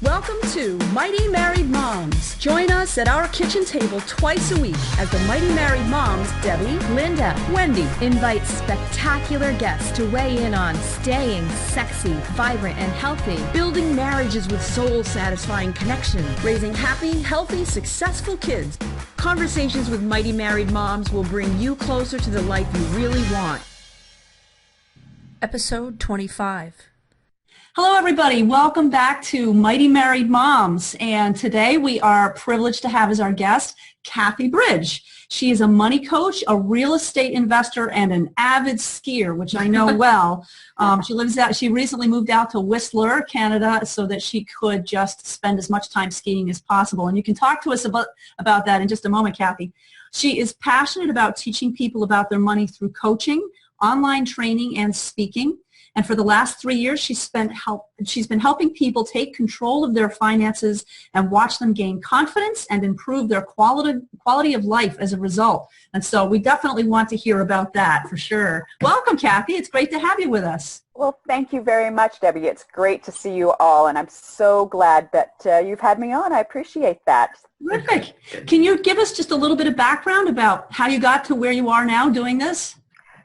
Welcome to Mighty Married Moms. Join us at our kitchen table twice a week as the Mighty Married Moms, Debbie, Linda, Wendy, invite spectacular guests to weigh in on staying sexy, vibrant, and healthy, building marriages with soul-satisfying connection, raising happy, healthy, successful kids. Conversations with Mighty Married Moms will bring you closer to the life you really want. Episode 25. Hello, everybody. Welcome back to Mighty Married Moms. And today we are privileged to have as our guest, Kathi Bridge. She is a money coach, a real estate investor, and an avid skier, which I know well. She recently moved out to Whistler, Canada, so that she could just spend as much time skiing as possible. And you can talk to us about that in just a moment, Kathi. She is passionate about teaching people about their money through coaching, online training, and speaking. And for the last 3 years, she's been helping people take control of their finances and watch them gain confidence and improve their quality of life as a result. And so we definitely want to hear about that for sure. Welcome, Kathi. It's great to have you with us. Well, thank you very much, Debbie. It's great to see you all, and I'm so glad that you've had me on. I appreciate that. Terrific. Can you give us just a little bit of background about how you got to where you are now doing this?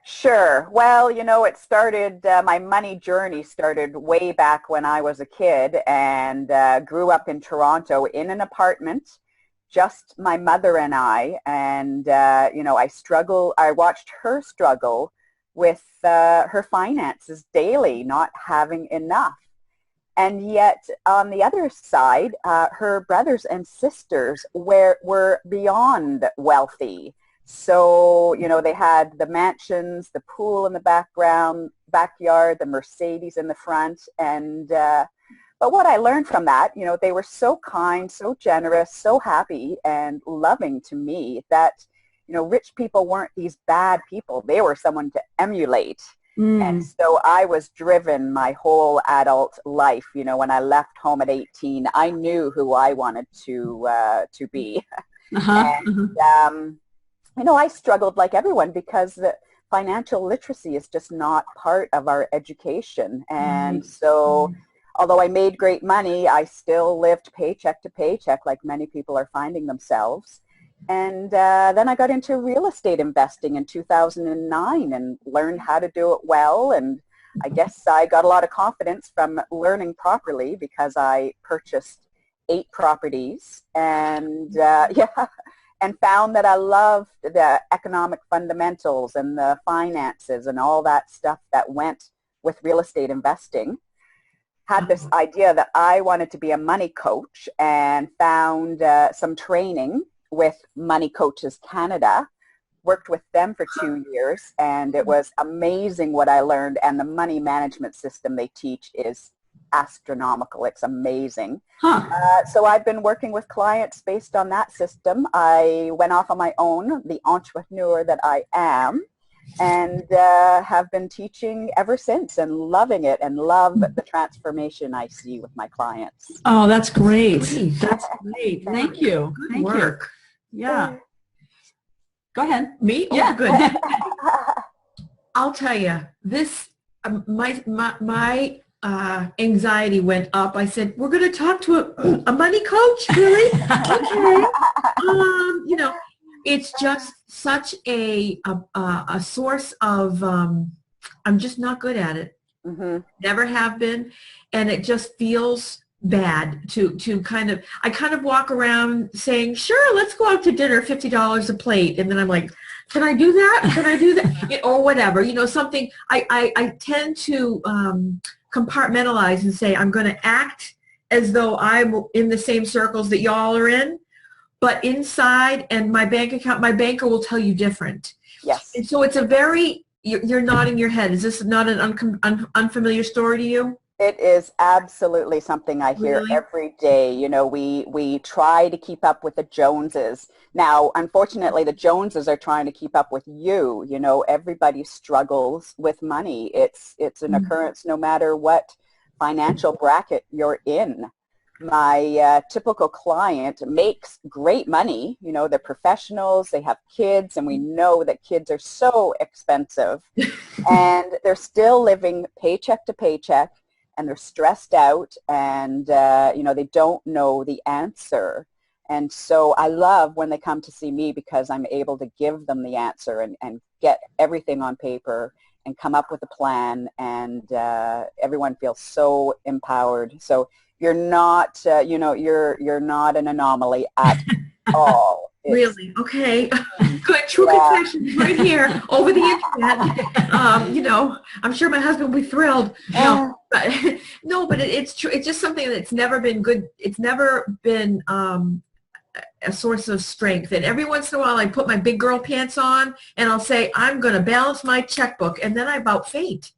Sure. Well, it started, my money journey started way back when I was a kid and grew up in Toronto in an apartment, just my mother and I. And, I watched her struggle with her finances daily, not having enough. And yet, on the other side, her brothers and sisters were beyond wealthy. So, they had the mansions, the pool in the backyard, the Mercedes in the front. And, but what I learned from that, they were so kind, so generous, so happy and loving to me that, rich people weren't these bad people. They were someone to emulate. And so I was driven my whole adult life. When I left home at 18, I knew who I wanted to be. I struggled like everyone because the financial literacy is just not part of our education. And so although I made great money, I still lived paycheck to paycheck like many people are finding themselves. And then I got into real estate investing in 2009 and learned how to do it well. And I guess I got a lot of confidence from learning properly because I purchased 8 properties and and found that I loved the economic fundamentals and the finances and all that stuff that went with real estate investing. Had this idea that I wanted to be a money coach and found some training with Money Coaches Canada, worked with them for 2 years, and it was amazing what I learned, and the money management system they teach is astronomical. It's amazing. So I've been working with clients based on that system. I went off on my own, the entrepreneur that I am, and have been teaching ever since and loving it and love the transformation I see with my clients. Oh, that's great. That's great. Thank you. Good work. Yeah. Go ahead. Me? Oh, yeah. Good. I'll tell you, this, my anxiety went up. I said, we're going to talk to a money coach? Really? Okay. It's just such a source of, I'm just not good at it. Never have been. And it just feels bad to I kind of walk around saying, sure, let's go out to dinner, $50 a plate. And then I'm like, can I do that? Can I do that? Or whatever, something. I tend to compartmentalize and say, I'm going to act as though I'm in the same circles that y'all are in, but inside and my banker will tell you different. Yes. And so it's you're nodding your head. Is this not an unfamiliar story to you? It is absolutely something I hear Really? every day. We try to keep up with the Joneses. Now, unfortunately, the Joneses are trying to keep up with you. Everybody struggles with money. It's an occurrence no matter what financial bracket you're in. My typical client makes great money. They're professionals, they have kids, and we know that kids are so expensive. And they're still living paycheck to paycheck. and they're stressed out, and they don't know the answer. And so I love when they come to see me, because I'm able to give them the answer and get everything on paper and come up with a plan, and everyone feels so empowered. So you're not, you're not an anomaly at all. Really? Okay. Good. True confession right here over the internet. I'm sure my husband will be thrilled. No, but it's true. It's just something that's never been good. It's never been a source of strength. And every once in a while I put my big girl pants on and I'll say, I'm going to balance my checkbook. And then I about faint.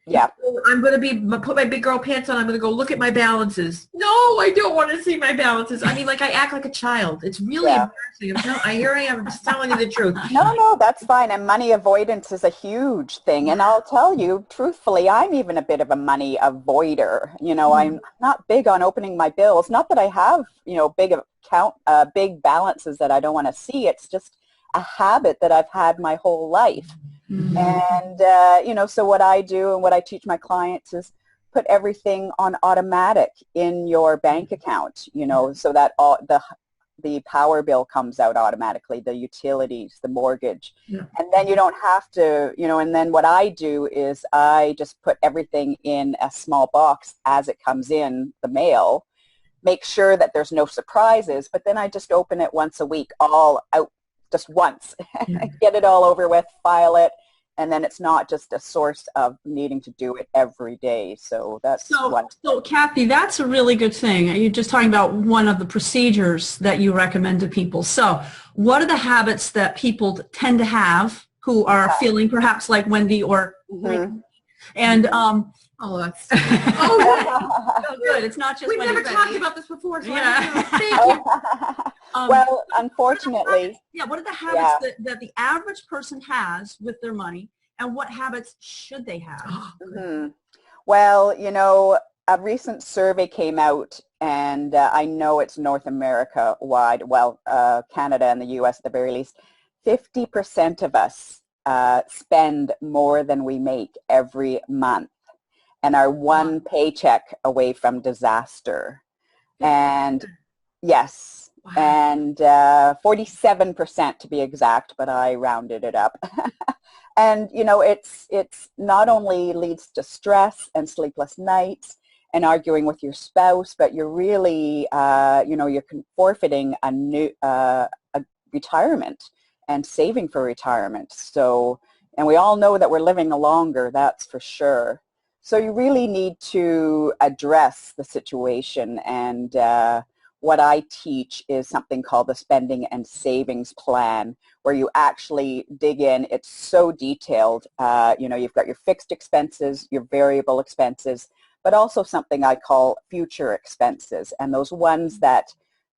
Yeah. I'm going to put my big girl pants on. I'm going to go look at my balances. No, I don't want to see my balances. I mean, like, I act like a child. It's really embarrassing. Here I am just telling you the truth. No, that's fine. And money avoidance is a huge thing. And I'll tell you, truthfully, I'm even a bit of a money avoider. I'm not big on opening my bills. Not that I have, big balances that I don't want to see. It's just a habit that I've had my whole life. Mm-hmm. And, so what I do and what I teach my clients is put everything on automatic in your bank account, so that all the power bill comes out automatically, the utilities, the mortgage. Yeah. And then you don't have to, and then what I do is I just put everything in a small box as it comes in the mail, make sure that there's no surprises, but then I just open it once a week, all out just once, get it all over with, file it, and then it's not just a source of needing to do it every day. So that's So Kathi, that's a really good thing. You're just talking about one of the procedures that you recommend to people. So what are the habits that people tend to have who are feeling perhaps like Wendy or and that's good. It's not just we've Wendy. Never talked about this before. So thank you. Well, unfortunately. What are the habits that the average person has with their money, and what habits should they have? Mm-hmm. Well, a recent survey came out, and I know it's North America wide, Canada and the U.S. at the very least. 50% of us spend more than we make every month, and are one paycheck away from disaster. And yes. Wow. And 47% to be exact, but I rounded it up. And, it's not only leads to stress and sleepless nights and arguing with your spouse, but you're really, you're forfeiting a retirement and saving for retirement. So, and we all know that we're living longer, that's for sure. So you really need to address the situation, and what I teach is something called the spending and savings plan, where you actually dig in. It's so detailed. You've got your fixed expenses, your variable expenses, but also something I call future expenses, and those ones that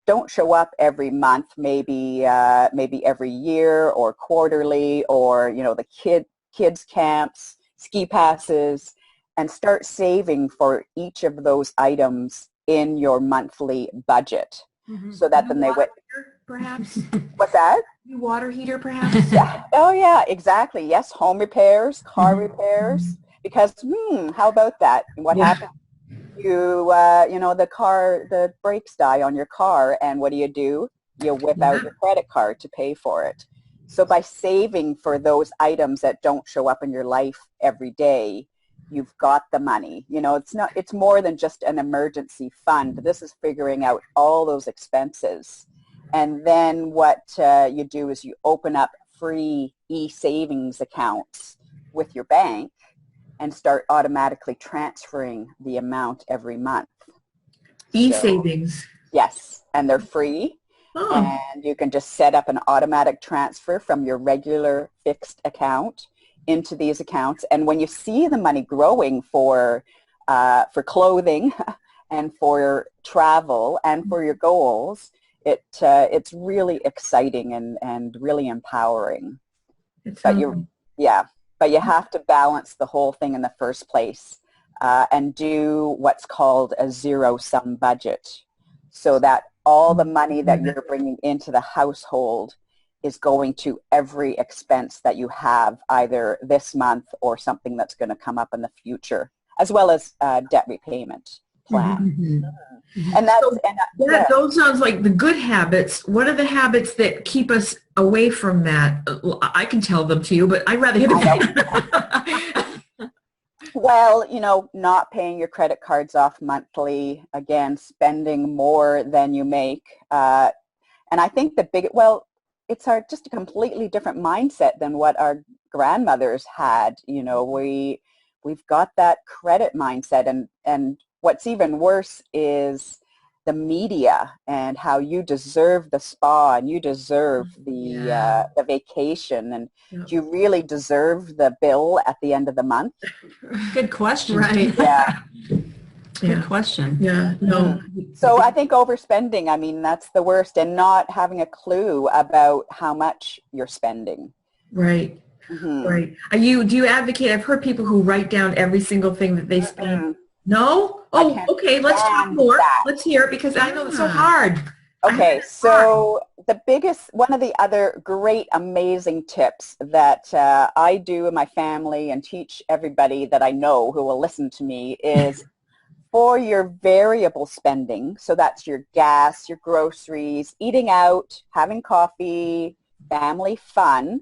don't show up every month, maybe every year or quarterly, or the kids camps, ski passes, and start saving for each of those items in your monthly budget, so that then they would perhaps. What's that? New water heater, perhaps. Yeah. Oh yeah, exactly. Yes, home repairs, car repairs. Because how about that? What happens? The brakes die on your car, and what do? You whip out your credit card to pay for it. So by saving for those items that don't show up in your life every day, you've got the money. It's more than just an emergency fund. This is figuring out all those expenses. And then what you do is you open up free e-savings accounts with your bank and start automatically transferring the amount every month. E-savings? So, yes, and they're free. Oh. And you can just set up an automatic transfer from your regular fixed account into these accounts, and when you see the money growing for clothing and for travel and for your goals, it's really exciting and really empowering. But you have to balance the whole thing in the first place, and do what's called a zero-sum budget, so that all the money that you're bringing into the household is going to every expense that you have, either this month or something that's going to come up in the future. as well as debt repayment plan. Mm-hmm. And that's those sounds like the good habits. What are the habits that keep us away from that? I can tell them to you, but I'd rather hear them. Well, not paying your credit cards off monthly, again, spending more than you make. And I think it's just a completely different mindset than what our grandmothers had. We've got that credit mindset, and what's even worse is the media and how you deserve the spa and you deserve the vacation, and do you really deserve the bill at the end of the month? Good question. Right. Yeah. Good question. Yeah. No. So I think overspending, that's the worst, and not having a clue about how much you're spending. Right. Mm-hmm. Right. Do you advocate? I've heard people who write down every single thing that they spend. Mm-hmm. No? Oh, okay. Let's talk more. Let's hear it, because I know it's so hard. Okay. So one of the other great, amazing tips that I do in my family and teach everybody that I know who will listen to me is for your variable spending. So that's your gas, your groceries, eating out, having coffee, family fun.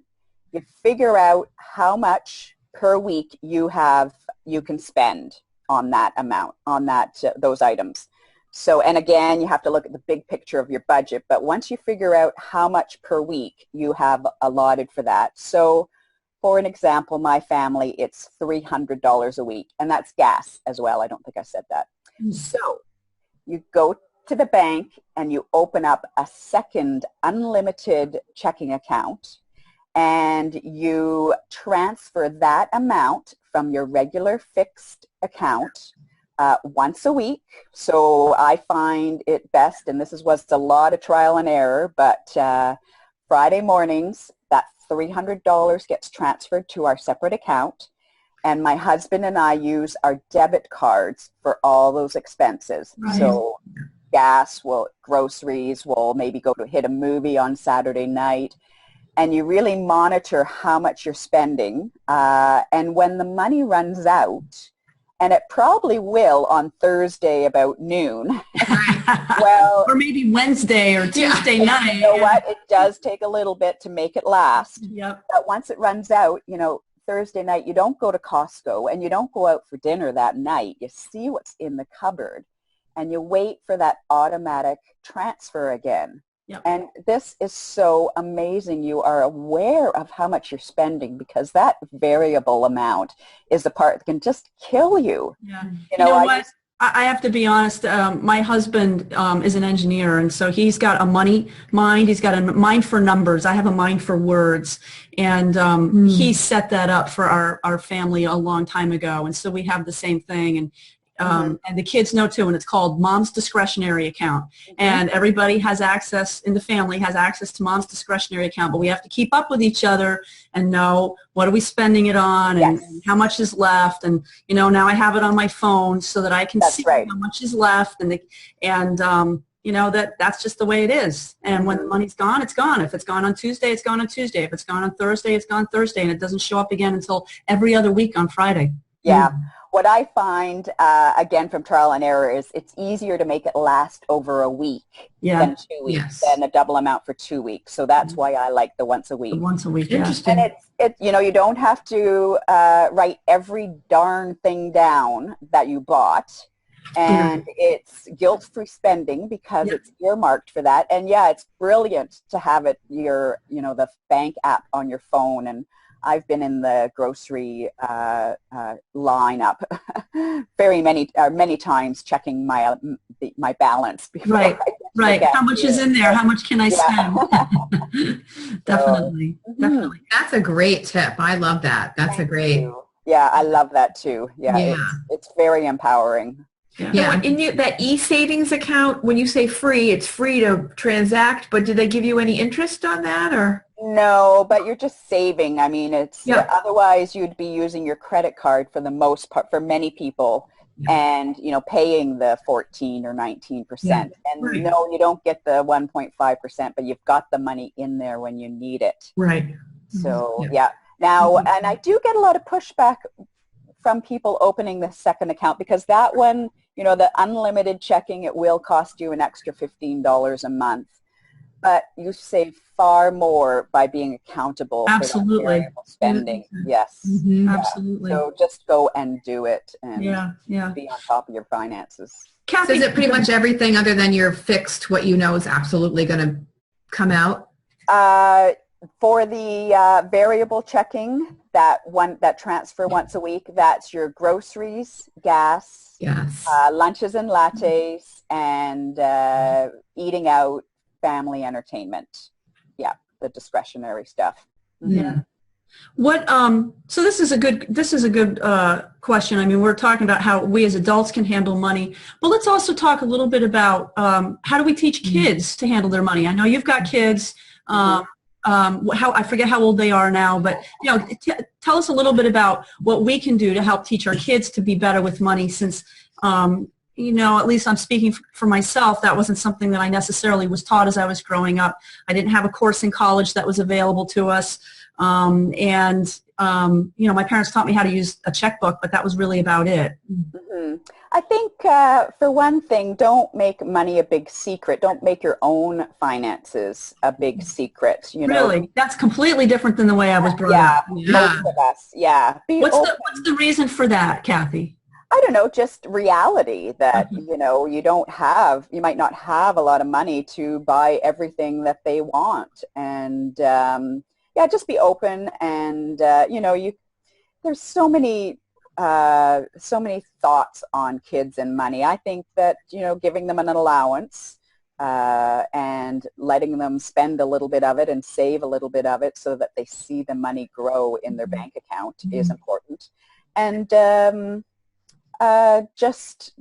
You figure out how much per week you can spend on that amount, on those items. So, and again, you have to look at the big picture of your budget, but once you figure out how much per week you have allotted for that. So for an example, my family, it's $300 a week, and that's gas as well. I don't think I said that. Mm-hmm. So you go to the bank and you open up a second unlimited checking account, and you transfer that amount from your regular fixed account once a week. So I find it best, and this was a lot of trial and error, but Friday mornings, that $300 gets transferred to our separate account, and my husband and I use our debit cards for all those expenses. Right. So gas, groceries, we'll maybe go to hit a movie on Saturday night, and you really monitor how much you're spending. And when the money runs out, and it probably will on Thursday about noon. Or maybe Wednesday or Tuesday night. You know what? It does take a little bit to make it last. Yep. But once it runs out, Thursday night, you don't go to Costco and you don't go out for dinner that night. You see what's in the cupboard and you wait for that automatic transfer again. Yep. And this is so amazing. You are aware of how much you're spending, because that variable amount is the part that can just kill you. Yeah. You know what? I have to be honest. My husband is an engineer, and so he's got a money mind. He's got a mind for numbers. I have a mind for words. And he set that up for our family a long time ago. And so we have the same thing. And the kids know too, and it's called Mom's Discretionary Account. And everybody has access in the family, has access to Mom's Discretionary Account, but we have to keep up with each other and know what are we spending it on and how much is left. And, now I have it on my phone so that I can see how much is left. That's just the way it is. And when the money's gone, it's gone. If it's gone on Tuesday, it's gone on Tuesday. If it's gone on Thursday, it's gone Thursday. And it doesn't show up again until every other week on Friday. Yeah. What I find, again, from trial and error is it's easier to make it last over a week than 2 weeks, than a double amount for 2 weeks. So that's why I like the once a week. The once a week, Interesting. And you don't have to write every darn thing down that you bought. And it's guilt-free spending because it's earmarked for that. And it's brilliant to have it, the bank app on your phone. And I've been in the grocery lineup many times checking my balance before. Right. How much is in there? How much can I spend? Definitely. That's a great tip. I love that. That's a great. Yeah, I love that too. Yeah. It's very empowering. Yeah. In that e-savings account, when you say free, it's free to transact, but do they give you any interest on that, or? No, but you're just saving. I mean, otherwise you'd be using your credit card for the most part, for many people, and, paying the 14 or 19%. And no, you don't get the 1.5%, but you've got the money in there when you need it. Right. So, Now, and I do get a lot of pushback from people opening the second account, because that one, you know, the unlimited checking, it will cost you an extra $15 a month. But you save far more by being accountable for that variable spending. Yes. Mm-hmm. Yeah. Absolutely. So just go and do it and be on top of your finances. Kathi, so is it pretty much everything other than your fixed, what you know is absolutely going to come out? For the variable checking, that transfer once a week, that's your groceries, gas, lunches and lattes, and eating out, family entertainment. Yeah, the discretionary stuff. Mm-hmm. Yeah. What so this is a good question. I mean, we're talking about how we as adults can handle money, but let's also talk a little bit about how do we teach kids to handle their money? I know you've got kids. How I forget how old they are now, but you know, tell us a little bit about what we can do to help teach our kids to be better with money, since you know, at least I'm speaking for myself, that wasn't something that I necessarily was taught as I was growing up. I didn't have a course in college that was available to us. You know, my parents taught me how to use a checkbook, but that was really about it. Mm-hmm. I think, for one thing, don't make money a big secret. Don't make your own finances a big secret. You know? Really? That's completely different than the way I was brought up. Most of us, What's the reason for that, Kathi? I don't know, just reality that, you know, you might not have a lot of money to buy everything that they want. And, just be open. And, you know, there's so many thoughts on kids and money. I think that, you know, giving them an allowance and letting them spend a little bit of it and save a little bit of it so that they see the money grow in their bank account is important. And just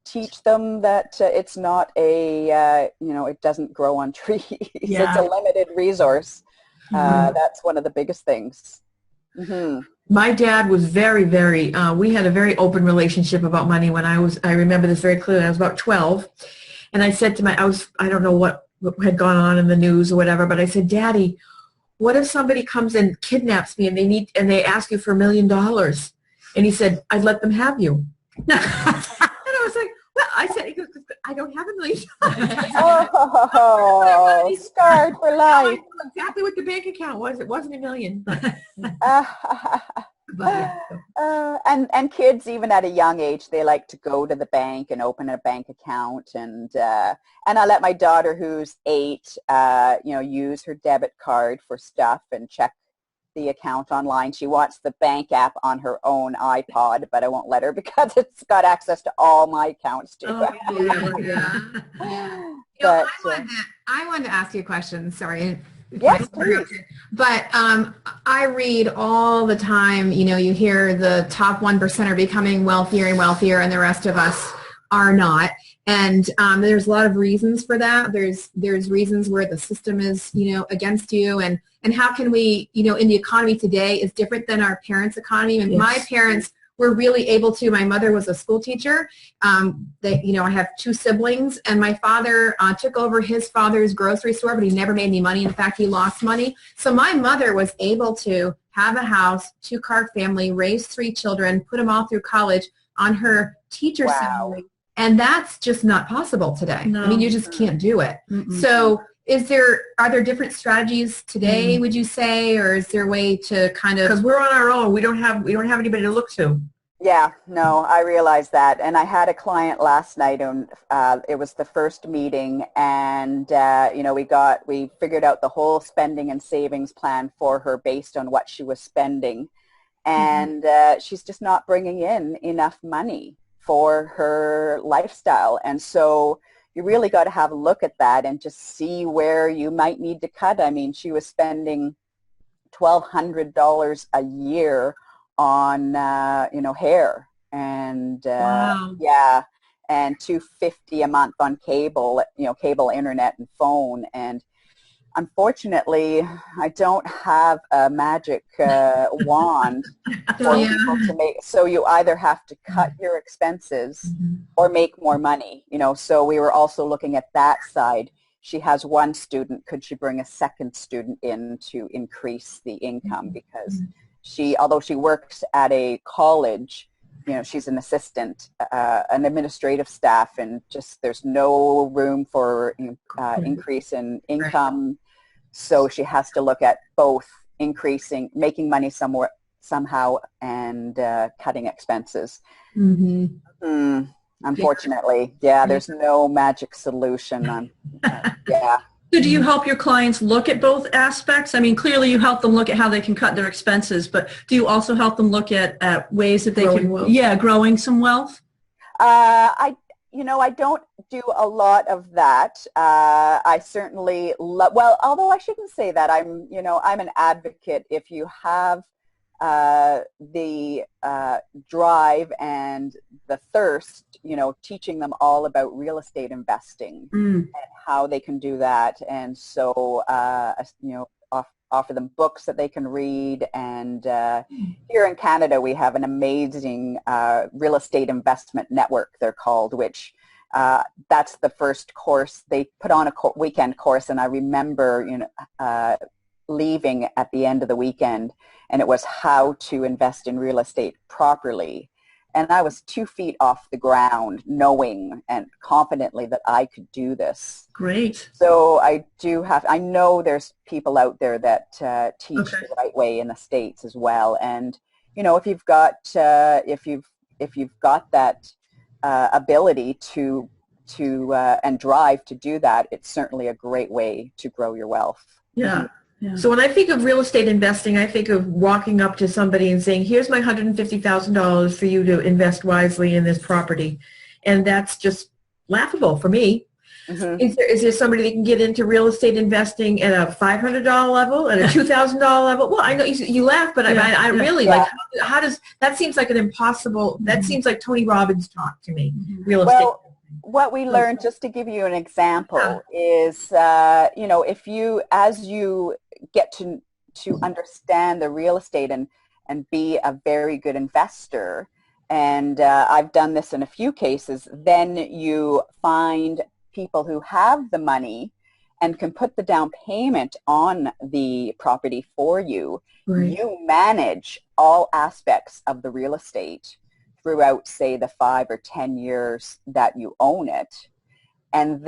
teach them that it's not a, you know, it doesn't grow on trees. It's a limited resource. That's one of the biggest things. Mm-hmm. My dad was very, very, we had a very open relationship about money when I remember this very clearly. I was about 12. And I said to I don't know what had gone on in the news or whatever, but I said, Daddy, what if somebody comes and kidnaps me and they ask you for $1 million? And he said, I'd let them have you. And I was like, well, I said, he goes, I don't have $1 million. Oh, scarred for life. Exactly what the bank account was. It wasn't $1 million. And kids, even at a young age, they like to go to the bank and open a bank account. And I let my daughter, who's 8, you know, use her debit card for stuff and check the account online. She wants the bank app on her own iPod, but I won't let her because it's got access to all my accounts too. But, I wanted to ask you a question. Sorry. Yes, please. But I read all the time, you know, you hear the top 1% are becoming wealthier and wealthier and the rest of us are not. And there's a lot of reasons for that. There's reasons where the system is, you know, against you, and how can we, you know, in the economy today is different than our parents' economy. And my parents were really able to. My mother was a school teacher. You know, I have 2 siblings, and my father took over his father's grocery store, but he never made any money. In fact, he lost money. So my mother was able to have a house, 2-car family, raise 3 children, put them all through college on her teacher salary. And that's just not possible today. No. I mean, you just can't do it. Mm-mm. So are there different strategies today, would you say, or is there a way to kind of... Because we're on our own. We don't have anybody to look to. Yeah, no, I realize that. And I had a client last night, and it was the first meeting, and, you know, we figured out the whole spending and savings plan for her based on what she was spending. And she's just not bringing in enough money for her lifestyle. And so you really got to have a look at that and just see where you might need to cut. I mean, she was spending $1,200 a year on, you know, hair and, and $250 a month on cable, you know, cable, internet, and phone. And unfortunately, I don't have a magic wand for people to make. So you either have to cut your expenses or make more money. You know, so we were also looking at that side. She has 1 student. Could she bring a second student in to increase the income? Because although she works at a college, she's an assistant, an administrative staff, and just there's no room for increase in income. So she has to look at both making money somehow, and cutting expenses. Unfortunately, there's no magic solution. So do you help your clients look at both aspects? I mean, clearly you help them look at how they can cut their expenses, but do you also help them look at ways that they growing some wealth? I don't do a lot of that. I certainly although I shouldn't say that. I'm an advocate. If you have the drive and the thirst, teaching them all about real estate investing and how they can do that. And so, offer them books that they can read. And here in Canada, we have an amazing real estate investment network, they're called, which that's the first course. They put on a weekend course, and I remember, leaving at the end of the weekend, and it was how to invest in real estate properly. And I was 2 feet off the ground, knowing and confidently that I could do this. Great. So I know there's people out there that teach the right way in the States as well. And, if you've got that ability to and drive to do that, it's certainly a great way to grow your wealth. Yeah. Yeah. So when I think of real estate investing, I think of walking up to somebody and saying, here's my $150,000 for you to invest wisely in this property. And that's just laughable for me. Is there somebody that can get into real estate investing at a $500 level, at a $2,000 level? Well, I know you laugh, but I really like, how does, that seems like an impossible, that seems like Tony Robbins talk to me, real estate. What we learned, just to give you an example, is, as you get to understand the real estate and be a very good investor, and I've done this in a few cases, then you find people who have the money and can put the down payment on the property for you. Right. You manage all aspects of the real estate throughout, say, the 5 or 10 years that you own it. And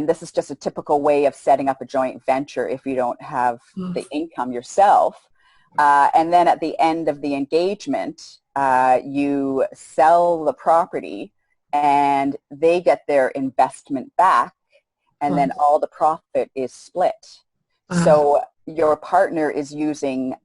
this is just a typical way of setting up a joint venture if you don't have the income yourself. And then at the end of the engagement, you sell the property and they get their investment back, and then all the profit is split. So your partner is using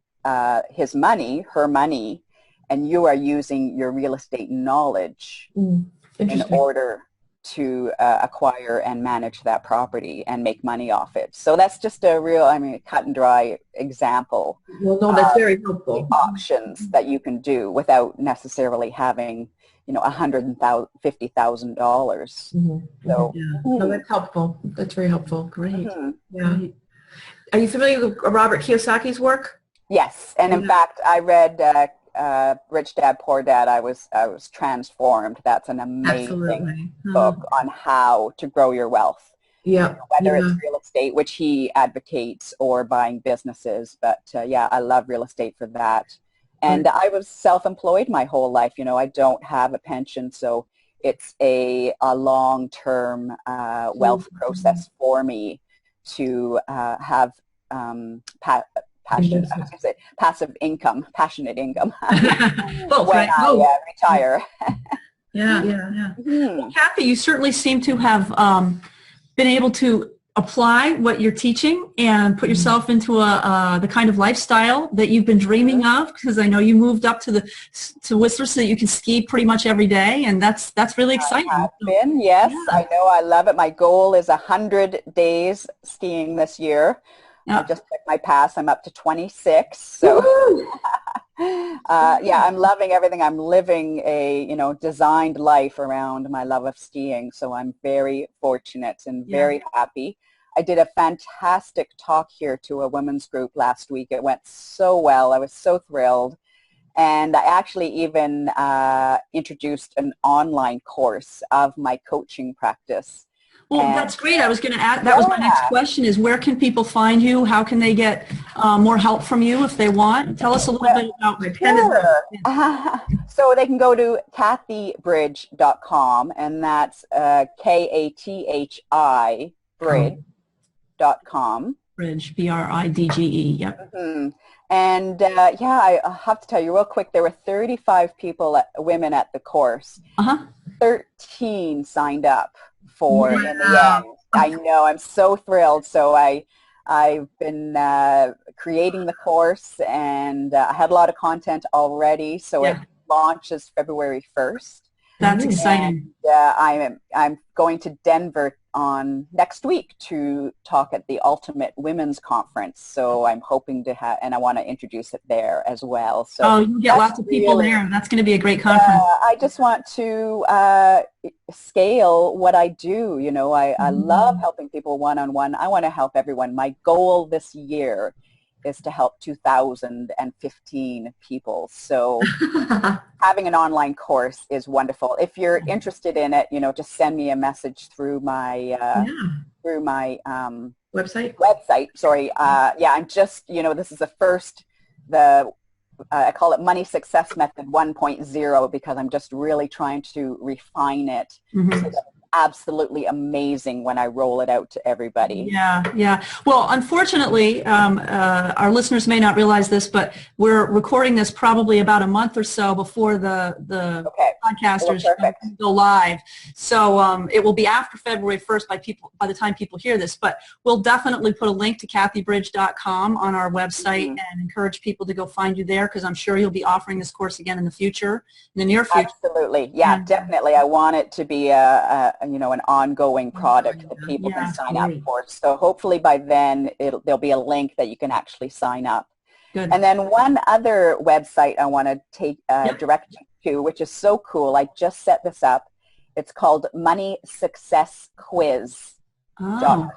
his money, her money, and you are using your real estate knowledge in order to acquire and manage that property and make money off it. So that's just a real, cut and dry example. Well, no, that's very helpful. The options that you can do without necessarily having, $150,000. So, no, that's helpful. That's very helpful. Great. Yeah. Are you familiar with Robert Kiyosaki's work? Yes, and in fact, I read Rich Dad, Poor Dad. I was transformed. That's an amazing book on how to grow your wealth. Yeah, whether it's real estate, which he advocates, or buying businesses. But I love real estate for that. And I was self-employed my whole life. I don't have a pension, so it's a long-term wealth process for me to have passionate income Both, when I retire. Well, Kathi, you certainly seem to have been able to apply what you're teaching and put yourself into the kind of lifestyle that you've been dreaming of, because I know you moved up to Whistler so that you can ski pretty much every day, and that's really exciting. I know, I love it. My goal is 100 days skiing this year. I just took my pass. I'm up to 26. So I'm loving everything. I'm living a, designed life around my love of skiing. So I'm very fortunate and very happy. I did a fantastic talk here to a women's group last week. It went so well. I was so thrilled. And I actually even introduced an online course of my coaching practice. Well, that's great. I was going to add, that was my next question, is where can people find you? How can they get more help from you if they want? Tell us a little bit about my pen. Sure. So they can go to kathibridge.com, and that's Kathi Bridge.com. Bridge, B-R-I-D-G-E, yep. Mm-hmm. And I have to tell you real quick, there were 35 women at the course. 13 signed up for in the end. I know, I'm so thrilled. So I've been creating the course, and I had a lot of content already. So it launches February 1st. That's exciting. And, I'm going to Denver on next week to talk at the Ultimate Women's Conference. So I'm hoping to have, and I want to introduce it there as well. So you get lots of people there. That's going to be a great conference. I just want to scale what I do. You know, I love helping people one-on-one. I want to help everyone. My goal this year is to help 2,015 people. So having an online course is wonderful. If you're interested in it, you know, just send me a message through my website. Sorry. I'm just, you know, this is I call it Money Success Method 1.0 because I'm just really trying to refine it so that it's absolutely amazing when I roll it out to everybody. Yeah. Well, unfortunately, our listeners may not realize this, but we're recording this probably about a month or so before the podcasters go live. So it will be after February 1st by the time people hear this, but we'll definitely put a link to kathibridge.com on our website and encourage people to go find you there, because I'm sure you'll be offering this course again in the future, in the near future. Absolutely. Yeah, definitely. I want it to be an ongoing product that people can sign up for. So hopefully by then there'll be a link that you can actually sign up. Good. And then one other website I want to direct you to, which is so cool. I just set this up. It's called MoneySuccessQuiz.com.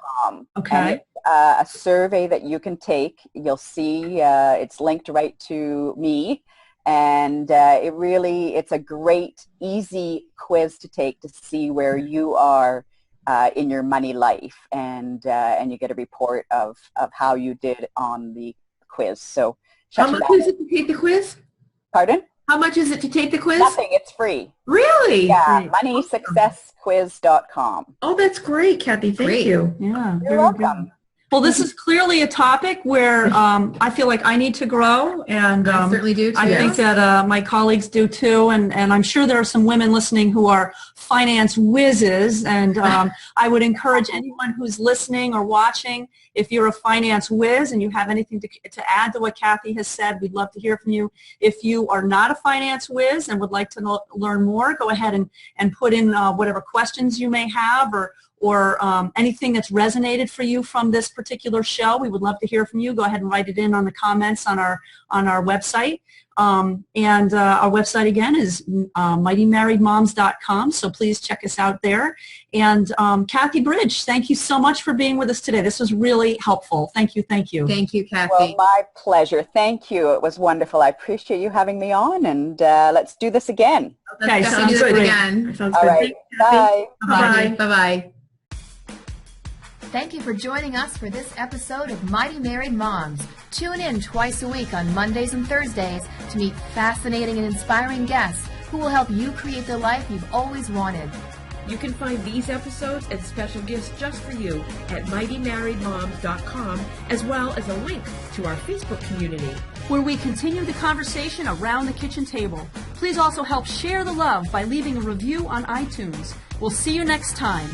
Okay. And it's a survey that you can take. You'll see it's linked right to me. And it's a great, easy quiz to take to see where you are in your money life, and you get a report of how you did on the quiz. So how much is it to take the quiz? Pardon? How much is it to take the quiz? Nothing. It's free. Really? Yeah. MoneySuccessQuiz.com. Oh, that's great, Kathi. Thank you. Yeah. You're welcome. Well, this is clearly a topic where I feel like I need to grow, and I certainly do too. I think that my colleagues do too, and I'm sure there are some women listening who are finance whizzes, and I would encourage anyone who's listening or watching, if you're a finance whiz and you have anything to add to what Kathi has said, we'd love to hear from you. If you are not a finance whiz and would like to learn more, go ahead and put in whatever questions you may have, or anything that's resonated for you from this particular show. We would love to hear from you. Go ahead and write it in on the comments on our website. And our website again is mightymarriedmoms.com, so please check us out there. And Kathi Bridge, thank you so much for being with us today. This was really helpful. Thank you. Thank you, Kathi. Well, my pleasure. Thank you. It was wonderful. I appreciate you having me on, and let's do this again. Okay, sounds good. Again. Sounds All good. right. Bye. Bye. Bye-bye. Thank you for joining us for this episode of Mighty Married Moms. Tune in twice a week on Mondays and Thursdays to meet fascinating and inspiring guests who will help you create the life you've always wanted. You can find these episodes and special gifts just for you at mightymarriedmoms.com, as well as a link to our Facebook community, where we continue the conversation around the kitchen table. Please also help share the love by leaving a review on iTunes. We'll see you next time.